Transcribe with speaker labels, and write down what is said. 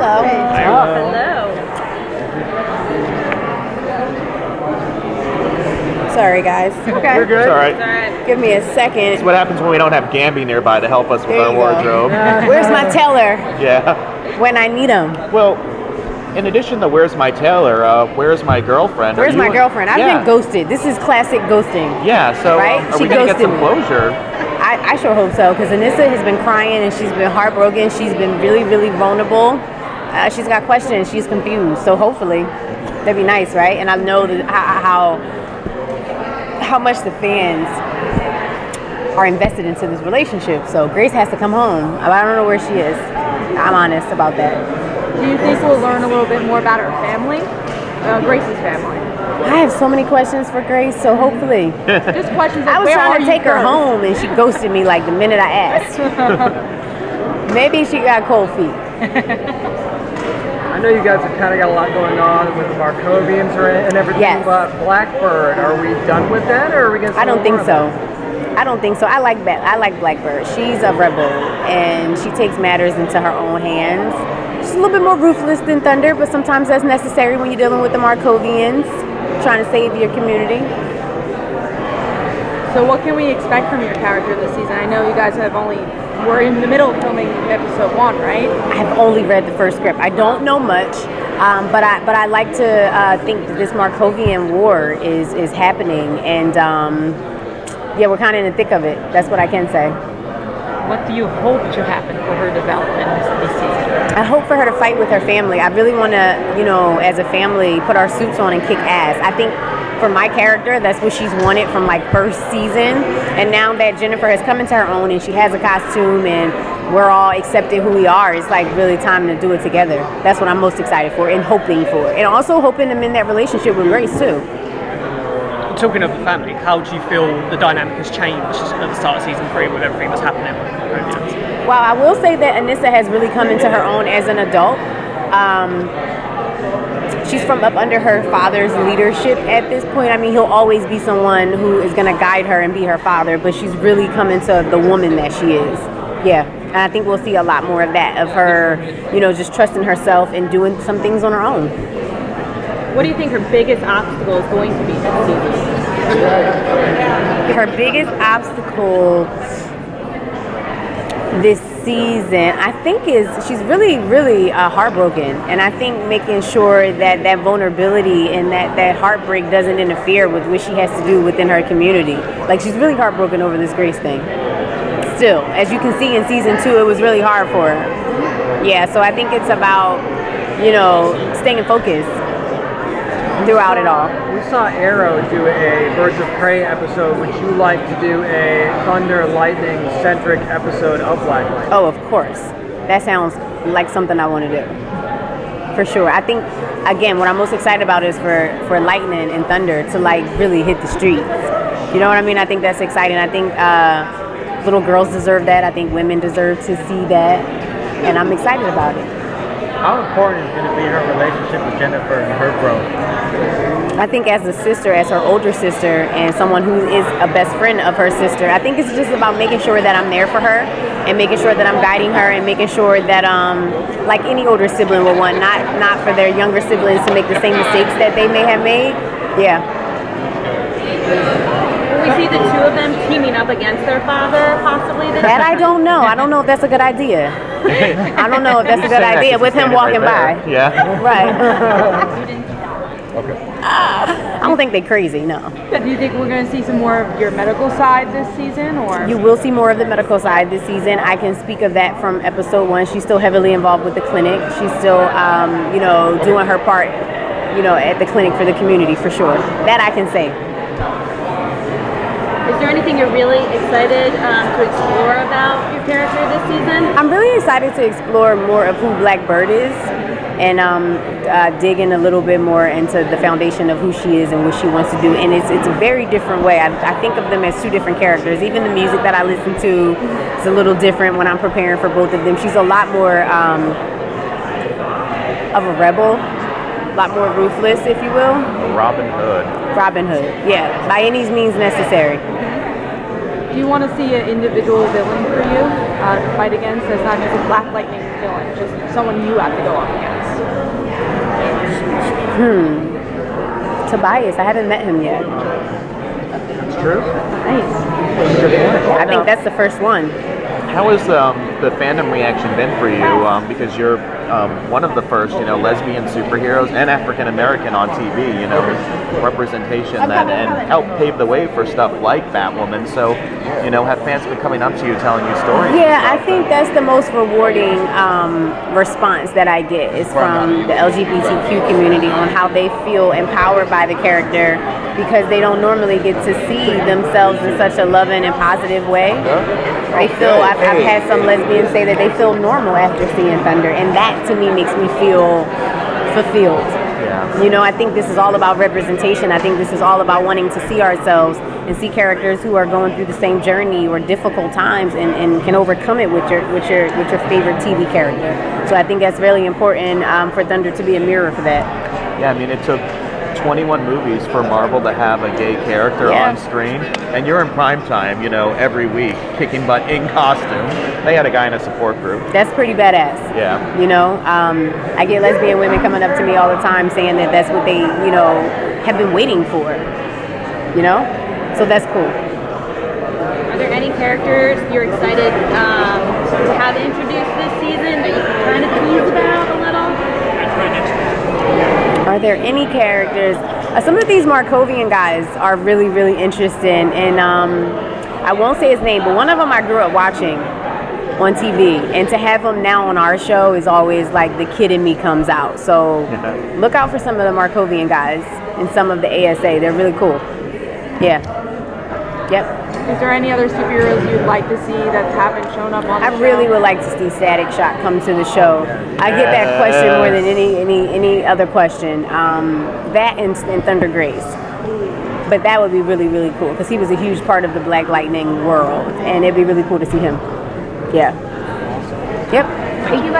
Speaker 1: Hello.
Speaker 2: Hello.
Speaker 1: Sorry, guys.
Speaker 2: Okay.
Speaker 3: You're good.
Speaker 4: It's all right.
Speaker 2: It's all right.
Speaker 1: Give me a second.
Speaker 4: It's what happens when we don't have Gamby nearby to help us with
Speaker 1: There
Speaker 4: our
Speaker 1: you go.
Speaker 4: wardrobe.
Speaker 1: Where's my tailor
Speaker 4: Yeah.
Speaker 1: when I need him?
Speaker 4: Well, in addition to where's my tailor, where's my girlfriend?
Speaker 1: Where's my girlfriend? I've
Speaker 4: Yeah.
Speaker 1: been ghosted. This is classic ghosting.
Speaker 4: Yeah, so
Speaker 1: Right?
Speaker 4: are
Speaker 1: She
Speaker 4: we going to get
Speaker 1: ghosted
Speaker 4: some
Speaker 1: me.
Speaker 4: closure?
Speaker 1: I sure hope so, because Anissa has been crying and she's been heartbroken. She's been really, really vulnerable. She's got questions. She's confused. So hopefully, that'd be nice, right? And I know that how much the fans are invested into this relationship. So Grace has to come home. I don't know where she is. I'm honest about that.
Speaker 2: Do you think we'll learn a little bit more about her family? Grace's family.
Speaker 1: I have so many questions for Grace, so hopefully.
Speaker 2: Just questions like,
Speaker 1: I was
Speaker 2: where
Speaker 1: trying
Speaker 2: are
Speaker 1: to
Speaker 2: you
Speaker 1: take her
Speaker 2: first?
Speaker 1: home and she ghosted me like the minute I asked. Maybe she got cold feet.
Speaker 3: I know you guys have kind of got a lot going on with the Markovians and everything,
Speaker 1: Yes.
Speaker 3: but Blackbird, are we done with that, or are we going to?
Speaker 1: I don't think so. I don't think so. I like Blackbird. She's a rebel and she takes matters into her own hands. She's a little bit more ruthless than Thunder, but sometimes that's necessary when you're dealing with the Markovians, trying to save your community.
Speaker 2: So what can we expect from your character this season? I know you guys we're in the middle of filming episode 1, right?
Speaker 1: I've only read the first script. I don't know much, but I like to think that this Markovian war is happening, and yeah, we're kind of in the thick of it. That's what I can say.
Speaker 5: What do you hope to happen for her development this season?
Speaker 1: I hope for her to fight with her family. I really want to, as a family, put our suits on and kick ass. I think for my character, that's what she's wanted from like first season. And now that Jennifer has come into her own and she has a costume and we're all accepted who we are, it's like really time to do it together. That's what I'm most excited for and hoping for. And also hoping to mend that relationship with Grace too.
Speaker 5: Talking of the family, how do you feel the dynamic has changed at the start of season 3 with everything that's happening with Markovians?
Speaker 1: Well, I will say that Anissa has really come into her own as an adult. She's from up under her father's leadership at this point. I mean, he'll always be someone who is going to guide her and be her father, but she's really come into the woman that she is. Yeah, and I think we'll see a lot more of that, of her, just trusting herself and doing some things on her own.
Speaker 2: What do you think her biggest obstacle is going to be this season?
Speaker 1: Her biggest obstacle this season, I think, is she's really, really heartbroken. And I think making sure that that vulnerability and that heartbreak doesn't interfere with what she has to do within her community. Like, she's really heartbroken over this Grace thing. Still, as you can see in season 2, it was really hard for her. Yeah, so I think it's about, staying focused throughout it all.
Speaker 3: We saw Arrow do a Birds of Prey episode. Would you like to do a Thunder Lightning centric episode of Black Lightning?
Speaker 1: Oh, of course. That sounds like something I want to do. For sure. I think, again, what I'm most excited about is for Lightning and Thunder to really hit the streets. You know what I mean? I think that's exciting. I think little girls deserve that. I think women deserve to see that. And I'm excited about it.
Speaker 3: How important is going to be her relationship with Jennifer and her growth?
Speaker 1: I think as a sister, as her older sister, and someone who is a best friend of her sister, I think it's just about making sure that I'm there for her and making sure that I'm guiding her and making sure that, like any older sibling would want, not for their younger siblings to make the same mistakes that they may have made. Yeah.
Speaker 2: Will we see the two of them teaming up against their father possibly this
Speaker 1: That I don't know. I don't know if that's a good idea. I don't know if that's a good idea with him walking by.
Speaker 4: Yeah.
Speaker 1: Right.
Speaker 4: Okay.
Speaker 1: I don't think they're crazy, no.
Speaker 2: Do you think we're going to see some more of your medical side this season, or?
Speaker 1: You will see more of the medical side this season. I can speak of that from episode 1. She's still heavily involved with the clinic. She's still, doing her part, at the clinic for the community, for sure. That I can say.
Speaker 2: Is there anything you're really excited to explore about your character this season?
Speaker 1: I'm really excited to explore more of who Blackbird is and dig in a little bit more into the foundation of who she is and what she wants to do. And it's a very different way. I think of them as two different characters. Even the music that I listen to is a little different when I'm preparing for both of them. She's a lot more of a rebel, a lot more ruthless, if you will.
Speaker 4: Robin Hood.
Speaker 1: Robin Hood, yeah, by any means necessary.
Speaker 2: Do you want to see an individual villain for you? to fight against? That's not just a Black Lightning villain, just someone you have to go up against.
Speaker 1: Tobias, I haven't met him yet.
Speaker 3: That's true.
Speaker 2: Nice.
Speaker 1: I think that's the first one.
Speaker 4: How has the fandom reaction been for you? Because you're one of the first, lesbian superheroes and African American on TV. Representation that and help pave the way for stuff like Batwoman. So, have fans been coming up to you telling you stories?
Speaker 1: Yeah, I think that's the most rewarding response that I get is from the LGBTQ community on how they feel empowered by the character because they don't normally get to see themselves in such a loving and positive way. They feel, I've had some lesbians say that they feel normal after seeing Thunder, and that to me makes me feel fulfilled.
Speaker 4: Yeah.
Speaker 1: I think this is all about representation. I think this is all about wanting to see ourselves and see characters who are going through the same journey or difficult times and can overcome it with your favorite TV character. So I think that's really important for Thunder to be a mirror for that.
Speaker 4: Yeah, I mean, it took 21 movies for Marvel to have a gay character on screen, and you're in prime time, every week, kicking butt in costume. They had a guy in a support group.
Speaker 1: That's pretty badass.
Speaker 4: Yeah.
Speaker 1: I get lesbian women coming up to me all the time saying that that's what they, have been waiting for. So that's cool.
Speaker 2: Are there any characters you're excited to have introduced this season that you can kind of tease about a little?
Speaker 1: Are there any characters? Some of these Markovian guys are really, really interesting, and I won't say his name, but one of them I grew up watching on TV, and to have him now on our show is always like the kid in me comes out. So look out for some of the Markovian guys and some of the ASA. They're really cool. Yeah. Yep.
Speaker 2: Is there any other superheroes you'd like to see that haven't shown up on the show?
Speaker 1: I really would like to see Static Shock come to the show. I get that question more than any other question. That and Thunder Grace. But that would be really, really cool because he was a huge part of the Black Lightning world, and it'd be really cool to see him. Yeah. Yep.
Speaker 2: Thank you.